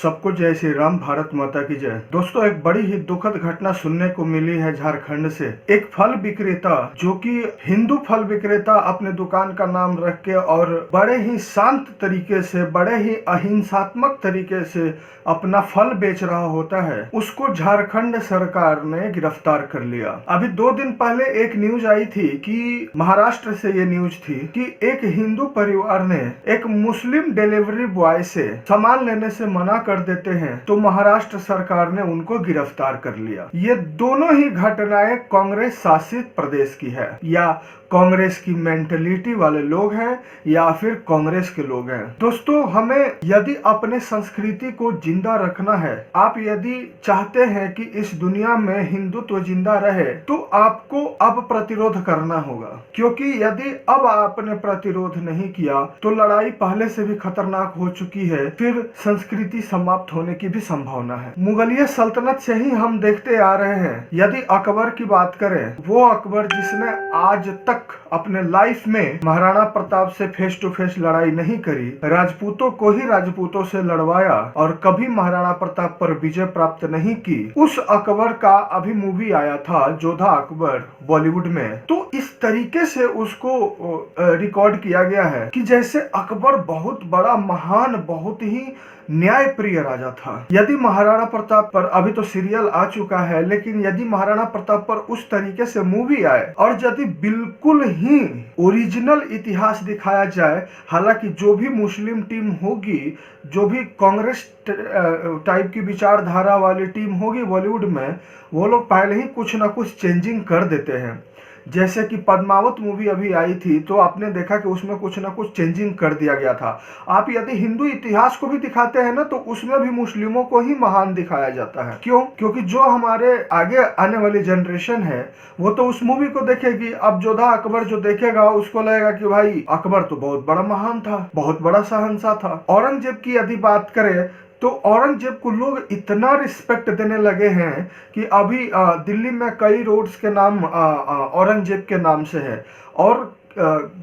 सबको जय श्री राम। भारत माता की जय। दोस्तों, एक बड़ी ही दुखद घटना सुनने को मिली है झारखंड से। एक फल विक्रेता जो कि हिंदू फल विक्रेता अपने दुकान का नाम रख के और बड़े ही शांत तरीके से, बड़े ही अहिंसात्मक तरीके से अपना फल बेच रहा होता है, उसको झारखंड सरकार ने गिरफ्तार कर लिया। अभी 2 दिन पहले एक न्यूज आई थी कि महाराष्ट्र से ये न्यूज थी कि एक हिंदू परिवार ने एक मुस्लिम डिलीवरी बॉय से सामान लेने से मना कर देते हैं तो महाराष्ट्र सरकार ने उनको गिरफ्तार कर लिया। ये दोनों ही घटनाएं कांग्रेस शासित प्रदेश की है, या कांग्रेस की मेंटलिटी वाले लोग हैं, या फिर कांग्रेस के लोग हैं। दोस्तों, हमें यदि अपने संस्कृति को जिंदा रखना है, आप यदि चाहते हैं कि इस दुनिया में हिंदुत्व जिंदा रहे, तो आपको अब प्रतिरोध करना होगा, क्योंकि यदि अब आपने प्रतिरोध नहीं किया तो लड़ाई पहले से भी खतरनाक हो चुकी है, फिर संस्कृति समाप्त होने की भी संभावना है। मुगलिया सल्तनत से ही हम देखते आ रहे हैं। यदि अकबर की बात करें, वो अकबर जिसने आज तक अपने लाइफ में महाराणा प्रताप से फेस टू फेस लड़ाई नहीं करी, राजपूतों को ही राजपूतों से लड़वाया और कभी महाराणा प्रताप पर विजय प्राप्त नहीं की, उस अकबर का अभी मूवी आया था जोधा अकबर बॉलीवुड में। तो इस तरीके से उसको रिकॉर्ड किया गया है कि जैसे अकबर बहुत बड़ा महान, बहुत ही न्याय प्रिय राजा था। यदि महाराणा प्रताप पर, अभी तो सीरियल आ चुका है, लेकिन यदि महाराणा प्रताप पर उस तरीके से मूवी आए और यदि बिल्कुल ही ओरिजिनल इतिहास दिखाया जाए, हालांकि जो भी मुस्लिम टीम होगी, जो भी कांग्रेस टाइप की विचारधारा वाली टीम होगी बॉलीवुड में, वो लोग पहले ही कुछ ना कुछ चेंजिंग कर देते हैं। जैसे कि पद्मावत मूवी अभी आई थी तो आपने देखा कि उसमें कुछ ना कुछ चेंजिंग कर दिया गया था। आप यदि हिंदू इतिहास को भी दिखाते हैं ना, तो उसमें भी मुस्लिमों को ही महान दिखाया जाता है। क्यों? क्योंकि जो हमारे आगे आने वाली जनरेशन है वो तो उस मूवी को देखेगी। अब जोधा अकबर जो देखेगा उसको लगेगा कि भाई अकबर तो बहुत बड़ा महान था, बहुत बड़ा शहंशाह था। औरंगजेब की यदि बात करें तो औरंगजेब को लोग इतना रिस्पेक्ट देने लगे हैं कि अभी दिल्ली में कई रोड्स के नाम औरंगजेब के नाम से है। और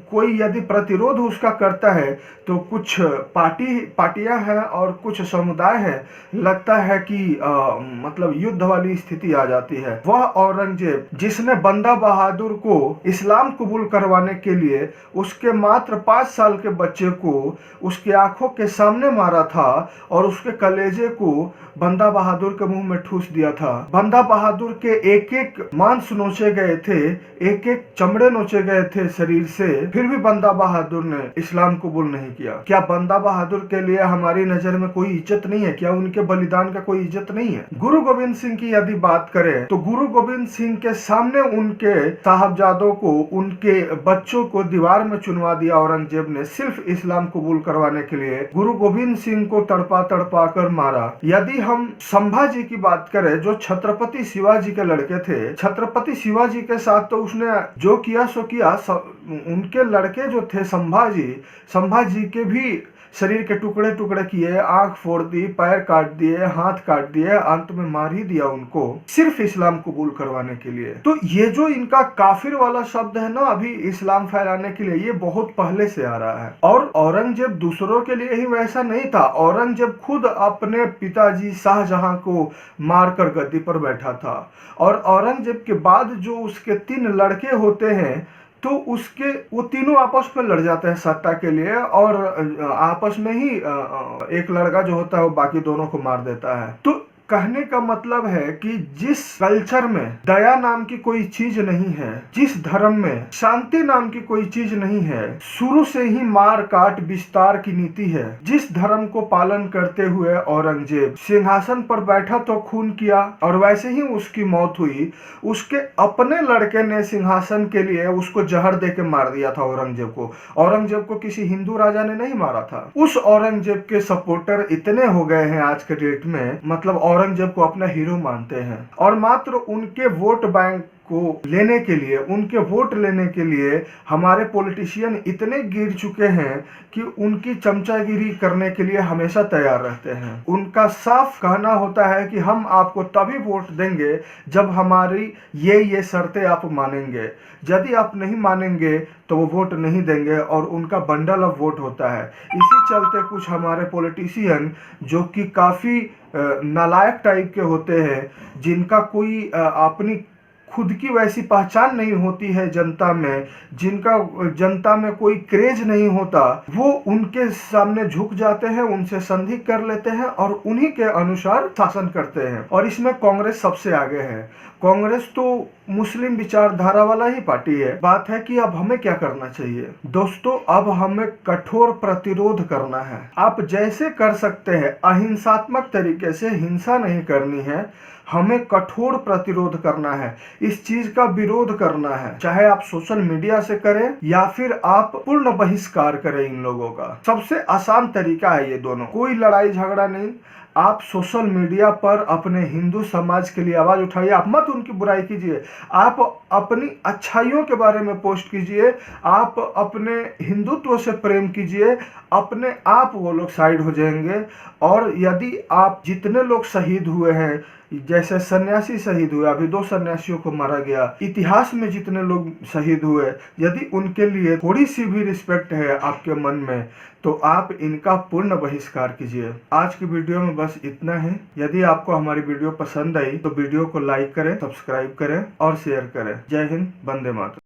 कोई यदि प्रतिरोध उसका करता है तो कुछ पार्टियां हैं और कुछ समुदाय हैं, लगता है कि मतलब युद्ध वाली स्थिति आ जाती है। वह औरंगजेब जिसने बंदा बहादुर को इस्लाम कबूल करवाने के लिए उसके मात्र 5 साल के बच्चे को उसके आंखों के सामने मारा था और उसके कलेजे को बंदा बहादुर के मुंह में ठूस दिया था। बंदा बहादुर के एक एक मांस नोचे गए थे, एक एक चमड़े नोचे गए थे शरीर से, फिर भी बंदा बहादुर ने इस्लाम कबूल नहीं किया। क्या बंदा बहादुर के लिए हमारी नजर में कोई इज्जत नहीं है? क्या उनके बलिदान का कोई इज्जत नहीं है? गुरु गोविंद सिंह की यदि बात करें तो गुरु गोविंद सिंह के सामने उनके साहबजादों को, उनके बच्चों को दीवार में चुनवा दिया औरंगजेब ने, सिर्फ इस्लाम कबूल करवाने के लिए। गुरु गोविंद सिंह को तड़पा तड़पा कर मारा। यदि हम संभाजी की बात करें, जो छत्रपति शिवाजी के लड़के थे, छत्रपति शिवाजी के साथ तो उसने जो किया सो किया। उनके लड़के जो थे संभाजी के भी शरीर के टुकड़े टुकड़े किए, आंख फोड़ दी, पैर काट दिए, हाथ काट दिए, अंत में मार ही दिया उनको, सिर्फ इस्लाम कबूल करवाने के लिए। तो ये जो इनका काफिर वाला शब्द है ना, अभी इस्लाम फैलाने के लिए, ये बहुत पहले से आ रहा है। और औरंगजेब दूसरों के लिए ही वैसा नहीं था। औरंगजेब खुद अपने पिताजी शाहजहां को मारकर गद्दी पर बैठा था। और औरंगजेब के बाद जो उसके 3 लड़के होते हैं तो उसके वो तीनों आपस में लड़ जाते हैं सत्ता के लिए, और आपस में ही एक लड़का जो होता है वो बाकी दोनों को मार देता है। तो कहने का मतलब है कि जिस कल्चर में दया नाम की कोई चीज नहीं है, जिस धर्म में शांति नाम की कोई चीज नहीं है, शुरू से ही मार काट विस्तार की नीति है, जिस धर्म को पालन करते हुए औरंगजेब सिंहासन पर बैठा तो खून किया और वैसे ही उसकी मौत हुई, उसके अपने लड़के ने सिंहासन के लिए उसको जहर दे के मार दिया था औरंगजेब को। औरंगजेब को किसी हिंदू राजा ने नहीं मारा था। उस औरंगजेब के सपोर्टर इतने हो गए हैं आज के डेट में, मतलब औरंगजेब को अपना हीरो मानते हैं और मात्र उनके वोट बैंक को लेने के लिए, उनके वोट लेने के लिए हमारे पॉलिटिशियन इतने गिर चुके हैं कि उनकी चमचागिरी करने के लिए हमेशा तैयार रहते हैं। उनका साफ कहना होता है कि हम आपको तभी वोट देंगे जब हमारी ये शर्तें आप मानेंगे, यदि आप नहीं मानेंगे तो वो वोट नहीं देंगे, और उनका बंडल ऑफ वोट होता है। इसी चलते कुछ हमारे पॉलिटिशियन जो कि काफ़ी नालायक टाइप के होते हैं, जिनका कोई अपनी खुद की वैसी पहचान नहीं होती है जनता में, जिनका जनता में कोई क्रेज नहीं होता, वो उनके सामने झुक जाते हैं, उनसे संधि कर लेते हैं और उन्हीं के अनुसार शासन करते हैं। और इसमें कांग्रेस सबसे आगे है। कांग्रेस तो मुस्लिम विचारधारा वाला ही पार्टी है। बात है कि अब हमें क्या करना चाहिए दोस्तों, अब हमें कठोर प्रतिरोध करना है। आप जैसे कर सकते हैं, अहिंसात्मक तरीके से, हिंसा नहीं करनी है, हमें कठोर प्रतिरोध करना है, इस चीज का विरोध करना है। चाहे आप सोशल मीडिया से करें या फिर आप पूर्ण बहिष्कार करें इन लोगों का। सबसे आसान तरीका है ये दोनों, कोई लड़ाई झगड़ा नहीं। आप सोशल मीडिया पर अपने हिंदू समाज के लिए आवाज उठाइए, आप मत उनकी बुराई कीजिए, आप अपनी अच्छाइयों के बारे में पोस्ट कीजिए, आप अपने हिंदुत्व से प्रेम कीजिए, अपने आप वो लोग साइड हो जाएंगे। और यदि आप जितने लोग शहीद हुए हैं, जैसे सन्यासी शहीद हुए, अभी 2 सन्यासियों को मारा गया, इतिहास में जितने लोग शहीद हुए, यदि उनके लिए थोड़ी सी भी रिस्पेक्ट है आपके मन में, तो आप इनका पूर्ण बहिष्कार कीजिए। आज की वीडियो में बस इतना है। यदि आपको हमारी वीडियो पसंद आई तो वीडियो को लाइक करें, सब्सक्राइब करें और शेयर करें। जय हिंद, वंदे मातरम।